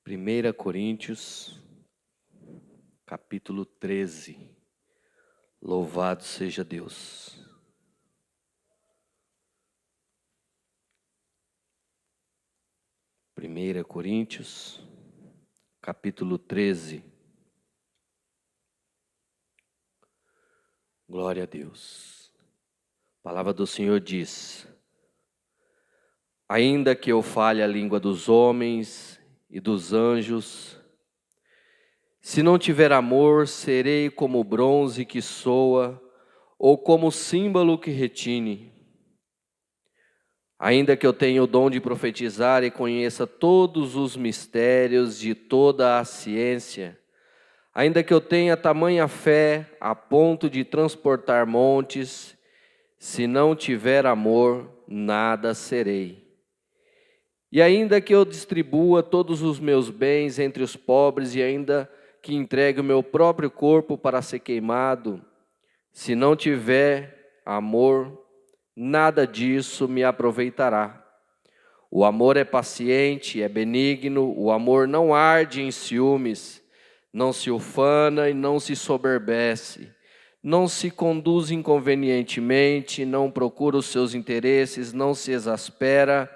1 Coríntios, capítulo 13. Louvado seja Deus. Primeira Coríntios, capítulo 13. Glória a Deus. A palavra do Senhor diz: ainda que eu fale a língua dos homens e dos anjos, se não tiver amor, serei como bronze que soa, ou como símbolo que retine. Ainda que eu tenha o dom de profetizar e conheça todos os mistérios de toda a ciência, ainda que eu tenha tamanha fé a ponto de transportar montes, se não tiver amor, nada serei. E ainda que eu distribua todos os meus bens entre os pobres e ainda que entregue o meu próprio corpo para ser queimado, se não tiver amor, nada disso me aproveitará. O amor é paciente, é benigno, o amor não arde em ciúmes, não se ufana e não se soberbece, não se conduz inconvenientemente, não procura os seus interesses, não se exaspera,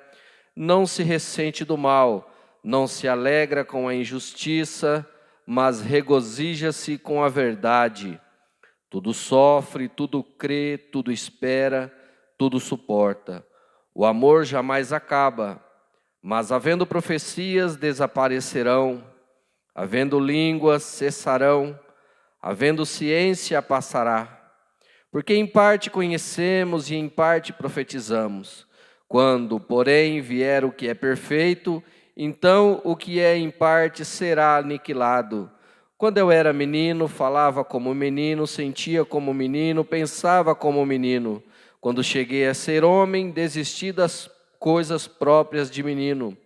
não se ressente do mal, não se alegra com a injustiça, mas regozija-se com a verdade. Tudo sofre, tudo crê, tudo espera, tudo suporta. O amor jamais acaba, mas havendo profecias desaparecerão, havendo línguas cessarão, havendo ciência passará. Porque em parte conhecemos e em parte profetizamos. Quando, porém, vier o que é perfeito, então o que é em parte será aniquilado. Quando eu era menino, falava como menino, sentia como menino, pensava como menino. Quando cheguei a ser homem, desisti das coisas próprias de menino.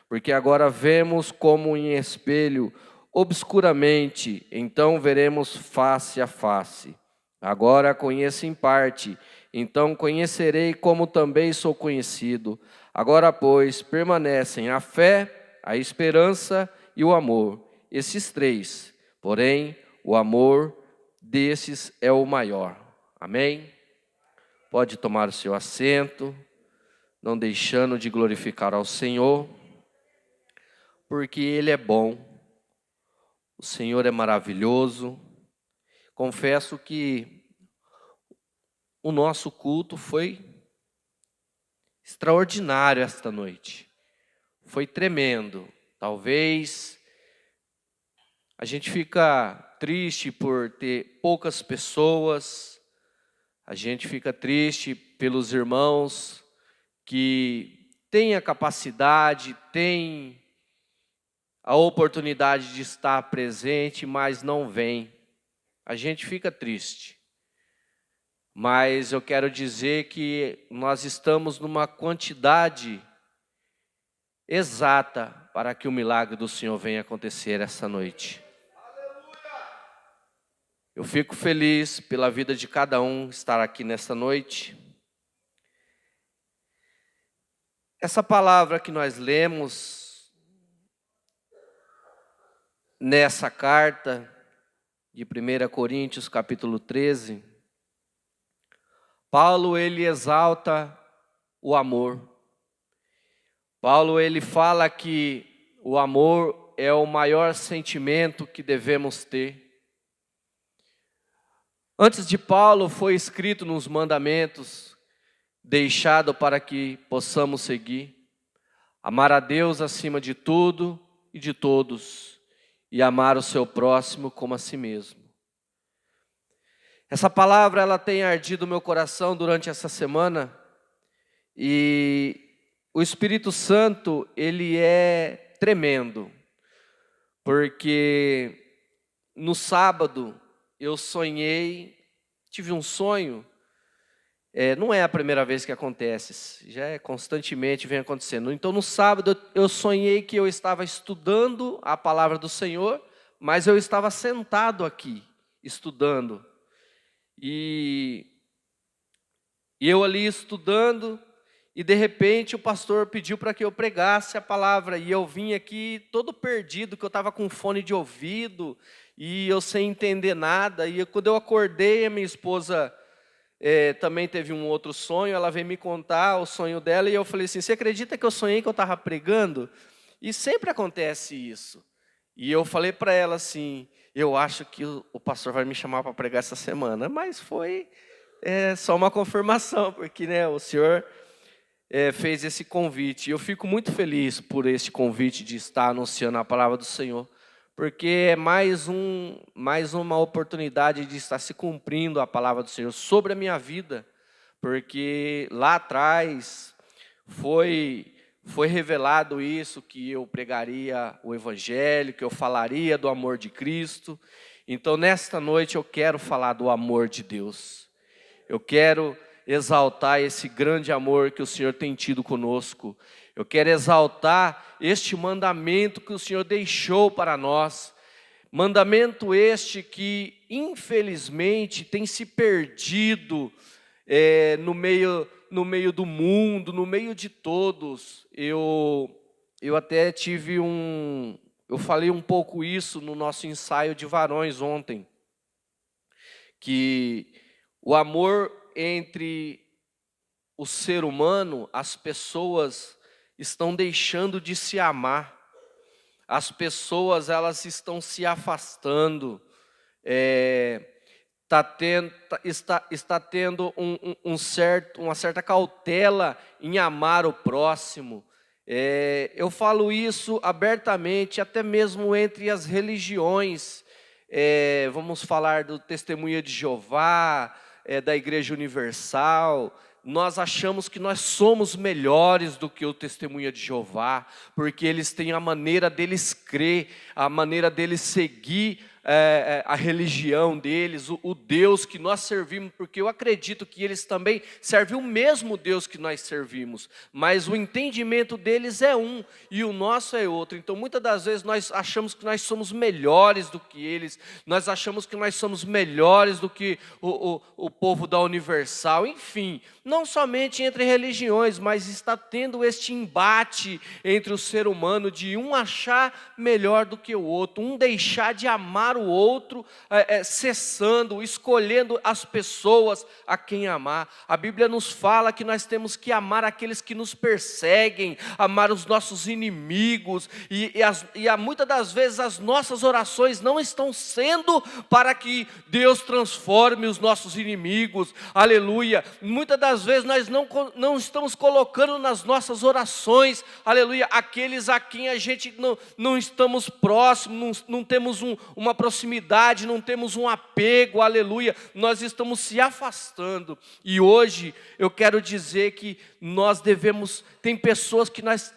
Porque agora vemos como em espelho, obscuramente, então veremos face a face. Agora conheço em parte, então conhecerei como também sou conhecido. Agora, pois, permanecem a fé, a esperança e o amor. Esses três, porém, o amor desses é o maior. Amém? Pode tomar o seu assento, não deixando de glorificar ao Senhor, porque Ele é bom, o Senhor é maravilhoso. Confesso que o nosso culto foi extraordinário esta noite. Foi tremendo. Talvez a gente fica triste por ter poucas pessoas. A gente fica triste pelos irmãos que têm a capacidade, têm a oportunidade de estar presente, mas não vêm. A gente fica triste. Mas eu quero dizer que nós estamos numa quantidade exata para que o milagre do Senhor venha acontecer essa noite. Eu fico feliz pela vida de cada um estar aqui nesta noite. Essa palavra que nós lemos nessa carta de 1 Coríntios capítulo 13, Paulo ele exalta o amor. Paulo ele fala que o amor é o maior sentimento que devemos ter. Antes de Paulo foi escrito nos mandamentos, deixado para que possamos seguir, amar a Deus acima de tudo e de todos, e amar o seu próximo como a si mesmo. Essa palavra ela tem ardido meu coração durante essa semana, e o Espírito Santo ele é tremendo, porque no sábado eu sonhei, tive um sonho. Não é a primeira vez que acontece, já constantemente vem acontecendo. Então no sábado eu sonhei que eu estava estudando a palavra do Senhor, mas eu estava sentado aqui, estudando. E eu ali estudando, E de repente o pastor pediu para que eu pregasse a palavra, e eu vim aqui todo perdido, que eu estava com fone de ouvido, e eu sem entender nada. E quando eu acordei, a minha esposa também teve um outro sonho, ela veio me contar o sonho dela, e eu falei assim: você acredita que eu sonhei que eu estava pregando? E sempre acontece isso. E eu falei para ela assim: eu acho que o pastor vai me chamar para pregar essa semana, mas foi só uma confirmação, porque o Senhor fez esse convite. E eu fico muito feliz por esse convite de estar anunciando a palavra do Senhor, porque é mais uma oportunidade de estar se cumprindo a palavra do Senhor sobre a minha vida, porque lá atrás foi revelado isso, que eu pregaria o Evangelho, que eu falaria do amor de Cristo. Então, nesta noite, eu quero falar do amor de Deus. Eu quero exaltar esse grande amor que o Senhor tem tido conosco. Eu quero exaltar este mandamento que o Senhor deixou para nós. Mandamento este que, infelizmente, tem se perdido no meio do mundo, no meio de todos. Eu até eu falei um pouco isso no nosso ensaio de varões ontem, que o amor entre o ser humano, as pessoas estão deixando de se amar. As pessoas, elas estão se afastando. Está tendo uma certa cautela em amar o próximo. Eu falo isso abertamente, até mesmo entre as religiões. Vamos falar do Testemunha de Jeová, da Igreja Universal. Nós achamos que nós somos melhores do que o Testemunha de Jeová, porque eles têm a maneira deles crer, a maneira deles seguir a religião deles, o Deus que nós servimos, porque eu acredito que eles também servem o mesmo Deus que nós servimos, mas o entendimento deles é um e o nosso é outro. Então muitas das vezes nós achamos que nós somos melhores do que eles, nós achamos que nós somos melhores do que o povo da Universal. Enfim, não somente entre religiões, mas está tendo este embate entre o ser humano de um achar melhor do que o outro, um deixar de amar o outro, cessando, escolhendo as pessoas a quem amar. A Bíblia nos fala que nós temos que amar aqueles que nos perseguem, amar os nossos inimigos, e muitas das vezes as nossas orações não estão sendo para que Deus transforme os nossos inimigos, aleluia. Muitas das vezes nós não estamos colocando nas nossas orações, aleluia, aqueles a quem a gente não estamos próximos, não temos uma proximidade, não temos um apego, aleluia, nós estamos se afastando. E hoje eu quero dizer que nós tem pessoas que nós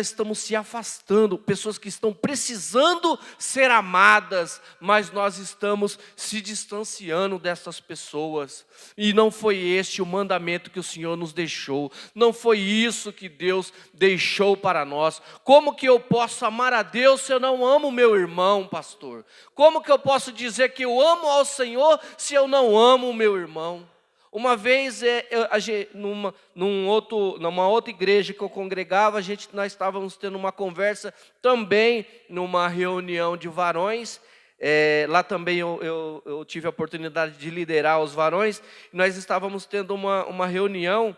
estamos se afastando, pessoas que estão precisando ser amadas, mas nós estamos se distanciando dessas pessoas. E não foi este o mandamento que o Senhor nos deixou, não foi isso que Deus deixou para nós. Como que eu posso amar a Deus se eu não amo o meu irmão, pastor? Como que eu posso dizer que eu amo ao Senhor se eu não amo o meu irmão? Uma vez, numa outra igreja que eu congregava, nós estávamos tendo uma conversa também numa reunião de varões. Lá também eu tive a oportunidade de liderar os varões. Nós estávamos tendo uma reunião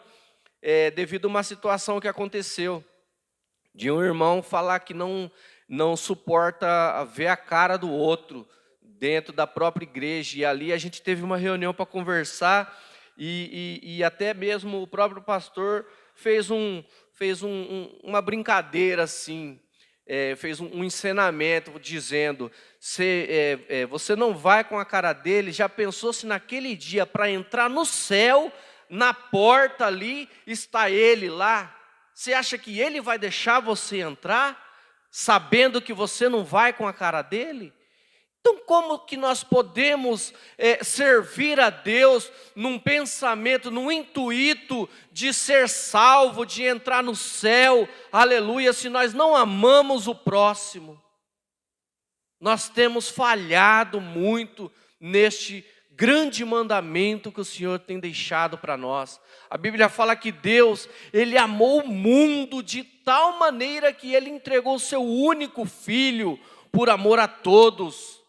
devido a uma situação que aconteceu, de um irmão falar que não suporta ver a cara do outro dentro da própria igreja. E ali a gente teve uma reunião para conversar, e até mesmo o próprio pastor fez uma brincadeira assim, fez um ensinamento dizendo: você não vai com a cara dele. Já pensou se naquele dia, para entrar no céu, na porta ali está ele lá? Você acha que ele vai deixar você entrar, sabendo que você não vai com a cara dele? Então como que nós podemos servir a Deus num pensamento, num intuito de ser salvo, de entrar no céu, aleluia, se nós não amamos o próximo? Nós temos falhado muito neste grande mandamento que o Senhor tem deixado para nós. A Bíblia fala que Deus, Ele amou o mundo de tal maneira que Ele entregou o seu único Filho por amor a todos.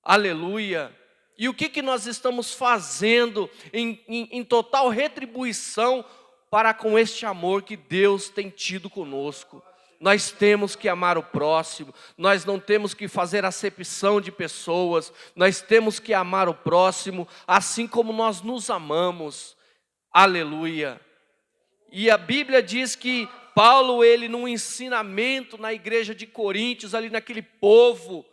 Aleluia! E o que nós estamos fazendo em total retribuição para com este amor que Deus tem tido conosco? Nós temos que amar o próximo, nós não temos que fazer acepção de pessoas, nós temos que amar o próximo assim como nós nos amamos. Aleluia! E a Bíblia diz que Paulo, ele num ensinamento na igreja de Coríntios, ali naquele povo,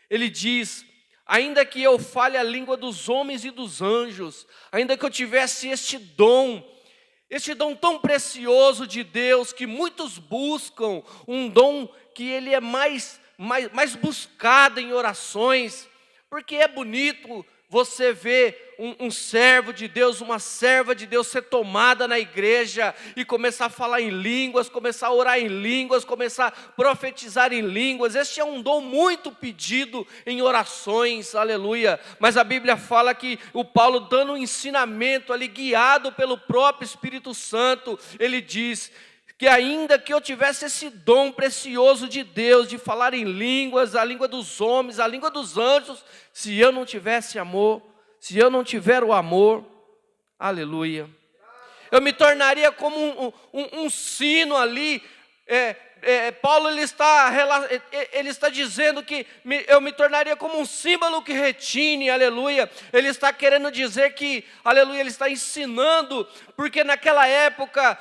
ele diz: ainda que eu fale a língua dos homens e dos anjos, ainda que eu tivesse este dom tão precioso de Deus, que muitos buscam, um dom que ele é mais buscado em orações, porque é bonito você ver um servo de Deus, uma serva de Deus ser tomada na igreja e começar a falar em línguas, começar a orar em línguas, começar a profetizar em línguas. Este é um dom muito pedido em orações, aleluia. Mas a Bíblia fala que o Paulo, dando um ensinamento ali, guiado pelo próprio Espírito Santo, ele diz que ainda que eu tivesse esse dom precioso de Deus, de falar em línguas, a língua dos homens, a língua dos anjos, se eu não tivesse amor, se eu não tiver o amor, aleluia, eu me tornaria como um sino ali. Paulo ele está dizendo que eu me tornaria como um símbolo que retine, aleluia. Ele está querendo dizer que, aleluia, ele está ensinando, porque naquela época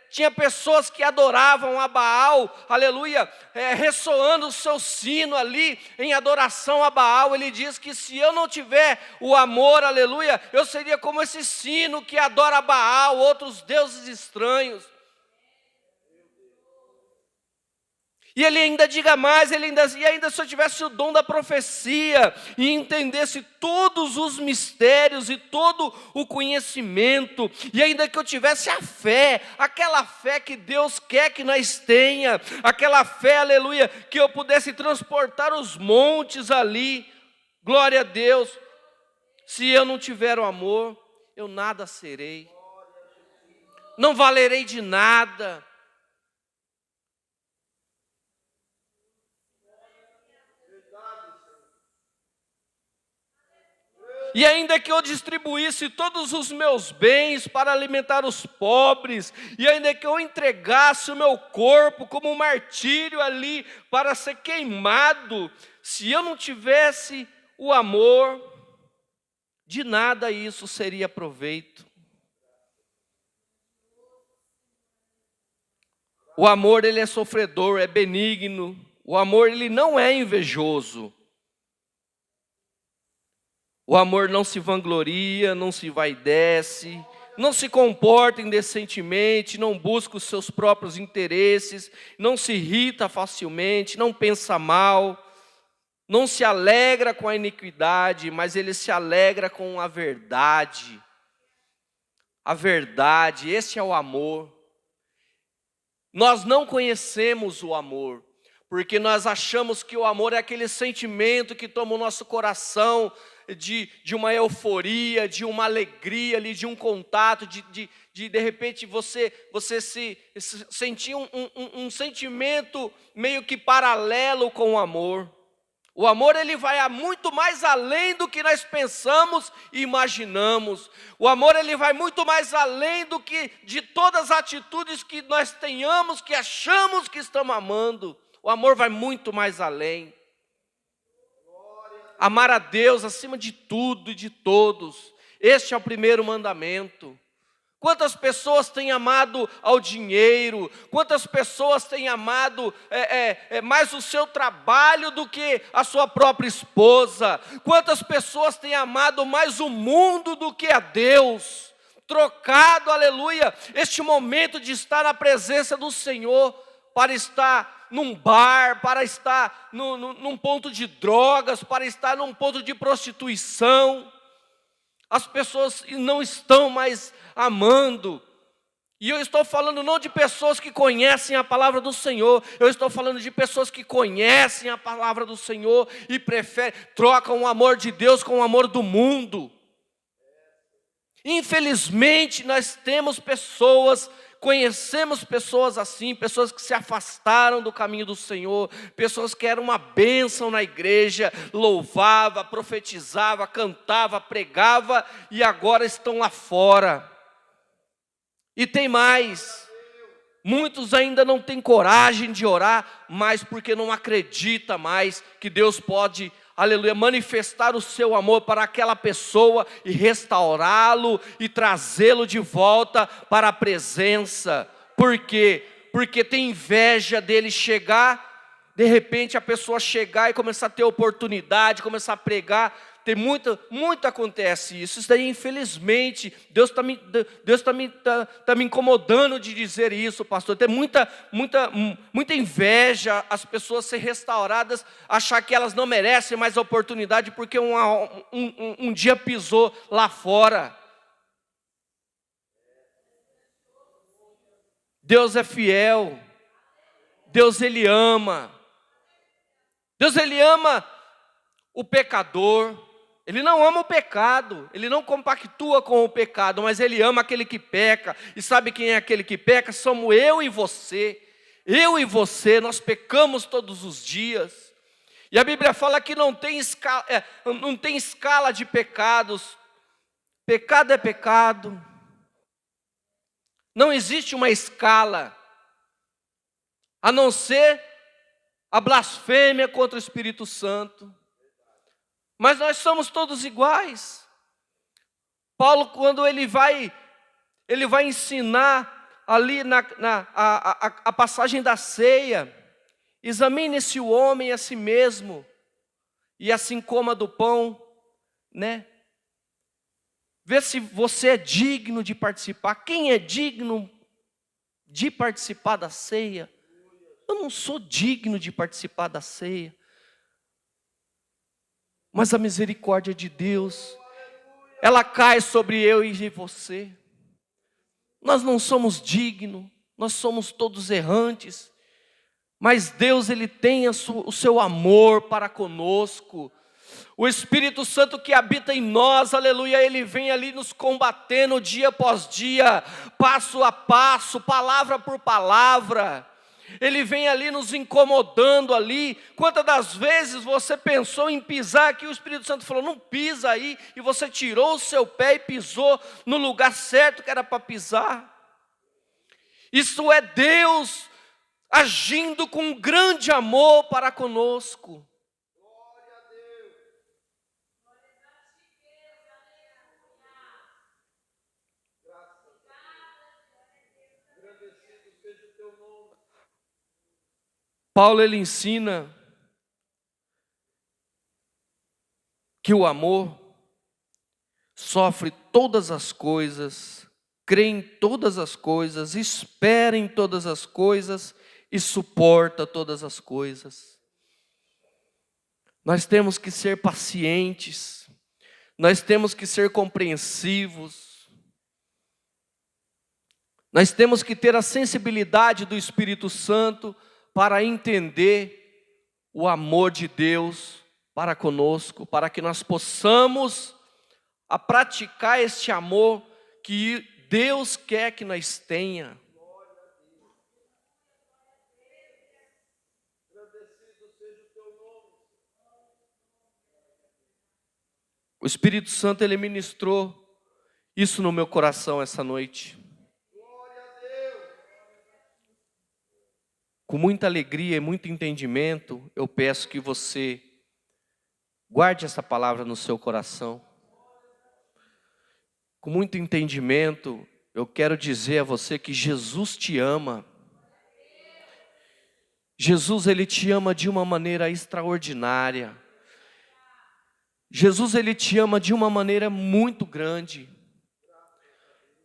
tinha pessoas que adoravam a Baal, aleluia, ressoando o seu sino ali em adoração a Baal. Ele diz que se eu não tiver o amor, aleluia, eu seria como esse sino que adora Baal, outros deuses estranhos. E ele ainda diga mais, ainda se eu tivesse o dom da profecia e entendesse todos os mistérios e todo o conhecimento, e ainda que eu tivesse a fé, aquela fé que Deus quer que nós tenha, aquela fé, aleluia, que eu pudesse transportar os montes ali, glória a Deus. Se eu não tiver o amor, eu nada serei, não valerei de nada. E ainda que eu distribuísse todos os meus bens para alimentar os pobres, e ainda que eu entregasse o meu corpo como um martírio ali para ser queimado, se eu não tivesse o amor, de nada isso seria proveito. O amor, ele é sofredor, é benigno. O amor, ele não é invejoso. O amor não se vangloria, não se vaidece, não se comporta indecentemente, não busca os seus próprios interesses, não se irrita facilmente, não pensa mal, não se alegra com a iniquidade, mas ele se alegra com a verdade. A verdade, esse é o amor. Nós não conhecemos o amor, porque nós achamos que o amor é aquele sentimento que toma o nosso coração, de uma euforia, de uma alegria ali, de um contato, de repente você se sentir um sentimento meio que paralelo com o amor. O amor, ele vai muito mais além do que nós pensamos e imaginamos. O amor, ele vai muito mais além do que de todas as atitudes que nós tenhamos, que achamos que estamos amando. O amor vai muito mais além. Amar a Deus acima de tudo e de todos. Este é o primeiro mandamento. Quantas pessoas têm amado ao dinheiro? Quantas pessoas têm amado mais o seu trabalho do que a sua própria esposa? Quantas pessoas têm amado mais o mundo do que a Deus? Trocado, aleluia, este momento de estar na presença do Senhor para estar num bar, para estar num ponto de drogas, para estar num ponto de prostituição. As pessoas não estão mais amando. E eu estou falando não de pessoas que conhecem a palavra do Senhor, eu estou falando de pessoas que conhecem a palavra do Senhor e trocam o amor de Deus com o amor do mundo. Infelizmente, nós temos pessoas, conhecemos pessoas assim, pessoas que se afastaram do caminho do Senhor, pessoas que eram uma bênção na igreja, louvava, profetizava, cantava, pregava, e agora estão lá fora. E tem mais, muitos ainda não têm coragem de orar, mas porque não acredita mais que Deus pode, aleluia, manifestar o seu amor para aquela pessoa e restaurá-lo e trazê-lo de volta para a presença. Por quê? Porque tem inveja dele chegar, de repente a pessoa chegar e começar a ter oportunidade, começar a pregar. Tem muito acontece isso. Isso daí, infelizmente, Deus está me incomodando de dizer isso, pastor. Tem muita inveja, as pessoas ser restauradas, achar que elas não merecem mais a oportunidade porque um dia pisou lá fora. Deus é fiel. Deus, Ele ama. Deus, Ele ama o pecador. Ele não ama o pecado, Ele não compactua com o pecado, mas Ele ama aquele que peca. E sabe quem é aquele que peca? Somos eu e você. Eu e você, nós pecamos todos os dias. E a Bíblia fala que não tem escala de pecados. Pecado é pecado. Não existe uma escala, a não ser a blasfêmia contra o Espírito Santo. Mas nós somos todos iguais. Paulo, quando ele vai ensinar ali a passagem da ceia, examine-se o homem a si mesmo, e assim coma do pão, né? Vê se você é digno de participar. Quem é digno de participar da ceia? Eu não sou digno de participar da ceia. Mas a misericórdia de Deus, ela cai sobre eu e você. Nós não somos dignos, nós somos todos errantes. Mas Deus, Ele tem o seu amor para conosco. O Espírito Santo que habita em nós, aleluia, Ele vem ali nos combatendo dia após dia, passo a passo, palavra por palavra. Ele vem ali nos incomodando ali. Quantas das vezes você pensou em pisar aqui, o Espírito Santo falou, não pisa aí, e você tirou o seu pé e pisou no lugar certo que era para pisar. Isso é Deus agindo com um grande amor para conosco. Paulo, ele ensina que o amor sofre todas as coisas, crê em todas as coisas, espera em todas as coisas e suporta todas as coisas. Nós temos que ser pacientes, nós temos que ser compreensivos, nós temos que ter a sensibilidade do Espírito Santo para entender o amor de Deus para conosco, para que nós possamos praticar este amor que Deus quer que nós tenha. O Espírito Santo, ele ministrou isso no meu coração essa noite. Com muita alegria e muito entendimento, eu peço que você guarde essa palavra no seu coração. Com muito entendimento, eu quero dizer a você que Jesus te ama. Jesus, Ele te ama de uma maneira extraordinária. Jesus, Ele te ama de uma maneira muito grande.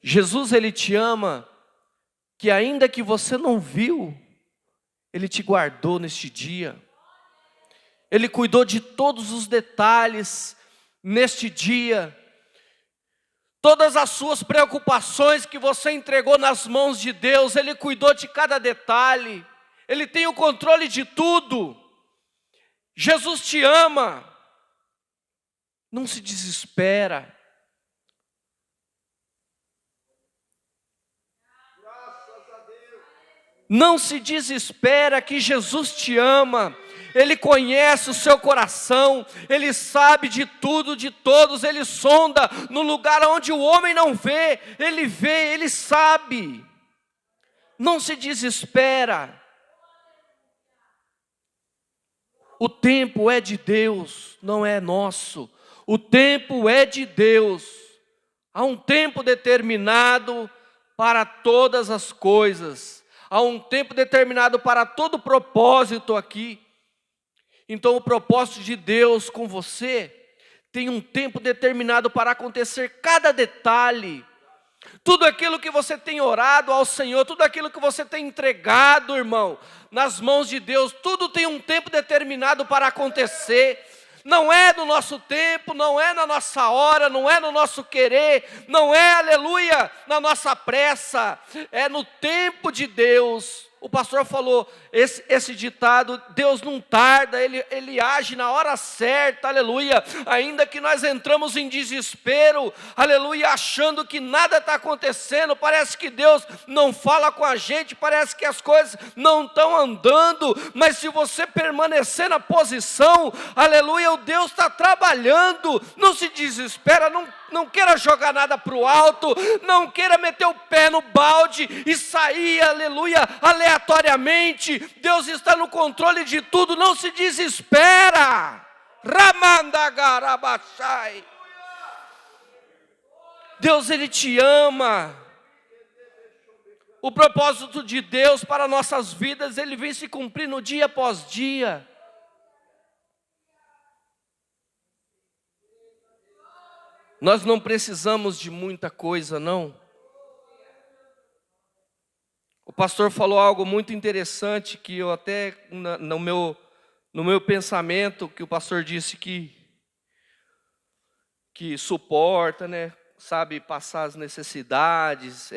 Jesus, Ele te ama, que ainda que você não viu, Ele te guardou neste dia. Ele cuidou de todos os detalhes neste dia. Todas as suas preocupações que você entregou nas mãos de Deus, Ele cuidou de cada detalhe. Ele tem o controle de tudo. Jesus te ama. Não se desespera. Não se desespera que Jesus te ama. Ele conhece o seu coração, Ele sabe de tudo, de todos, Ele sonda no lugar onde o homem não vê, Ele sabe. Não se desespera. O tempo é de Deus, não é nosso. O tempo é de Deus. Há um tempo determinado para todas as coisas. Há um tempo determinado para todo propósito aqui. Então o propósito de Deus com você tem um tempo determinado para acontecer cada detalhe. Tudo aquilo que você tem orado ao Senhor, tudo aquilo que você tem entregado, irmão, nas mãos de Deus, tudo tem um tempo determinado para acontecer. Não é no nosso tempo, não é na nossa hora, não é no nosso querer, não é, aleluia, na nossa pressa, é no tempo de Deus. O pastor falou esse ditado: Deus não tarda, Ele age na hora certa, aleluia. Ainda que nós entramos em desespero, aleluia, achando que nada está acontecendo, parece que Deus não fala com a gente, parece que as coisas não estão andando, mas se você permanecer na posição, aleluia, o Deus está trabalhando. Não se desespera, não queira jogar nada para o alto, não queira meter o pé no balde e sair, aleluia, aleatoriamente. Deus está no controle de tudo, não se desespera. Ramandagarabachai. Deus, Ele te ama. O propósito de Deus para nossas vidas, Ele vem se cumprindo dia após dia. Nós não precisamos de muita coisa, não. O pastor falou algo muito interessante, que eu até, no meu pensamento, que o pastor disse que suporta, né? Sabe passar as necessidades.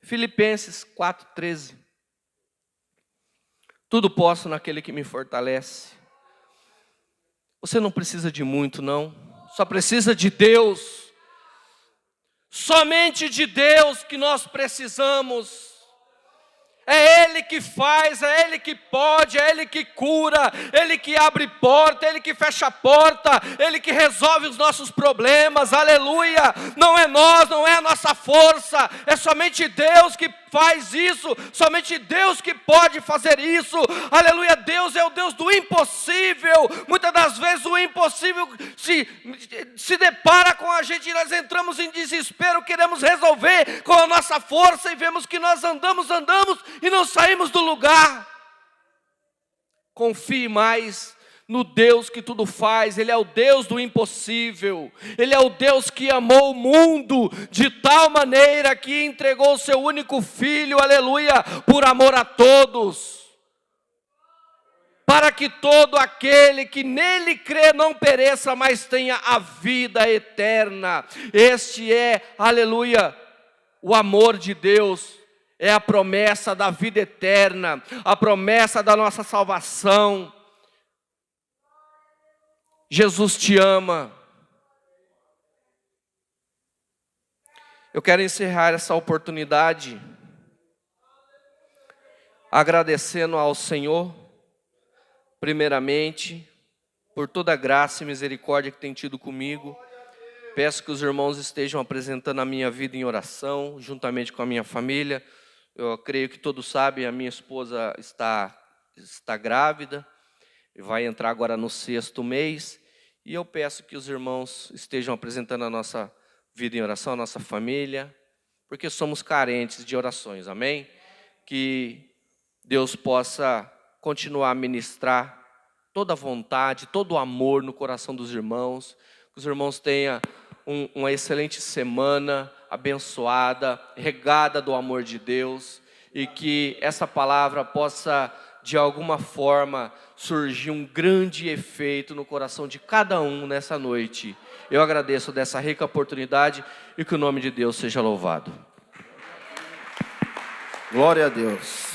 Filipenses 4,13. Tudo posso naquele que me fortalece. Você não precisa de muito, não. Só precisa de Deus. Somente de Deus que nós precisamos. É Ele que faz, é Ele que pode, é Ele que cura, Ele que abre porta, Ele que fecha porta, Ele que resolve os nossos problemas, aleluia. Não é nós, não é a nossa força, é somente Deus que faz isso, somente Deus que pode fazer isso, aleluia. Deus é o Deus do impossível. Muitas das vezes o impossível se depara com a gente e nós entramos em desespero, queremos resolver com a nossa força e vemos que nós andamos e não saímos do lugar. Confie mais no Deus que tudo faz. Ele é o Deus do impossível. Ele é o Deus que amou o mundo de tal maneira que entregou o seu único filho, aleluia, por amor a todos, para que todo aquele que nele crê não pereça, mas tenha a vida eterna. Este é, aleluia, o amor de Deus. É a promessa da vida eterna, a promessa da nossa salvação. Jesus te ama. Eu quero encerrar essa oportunidade agradecendo ao Senhor, primeiramente, por toda a graça e misericórdia que tem tido comigo. Peço que os irmãos estejam apresentando a minha vida em oração, juntamente com a minha família. Eu creio que todos sabem, a minha esposa está grávida, vai entrar agora no 6º mês, e eu peço que os irmãos estejam apresentando a nossa vida em oração, a nossa família, porque somos carentes de orações, amém? Que Deus possa continuar a ministrar toda a vontade, todo o amor no coração dos irmãos, que os irmãos tenham uma excelente semana, abençoada, regada do amor de Deus, e que essa palavra possa, de alguma forma, surgir um grande efeito no coração de cada um nessa noite. Eu agradeço dessa rica oportunidade e que o nome de Deus seja louvado. Glória a Deus.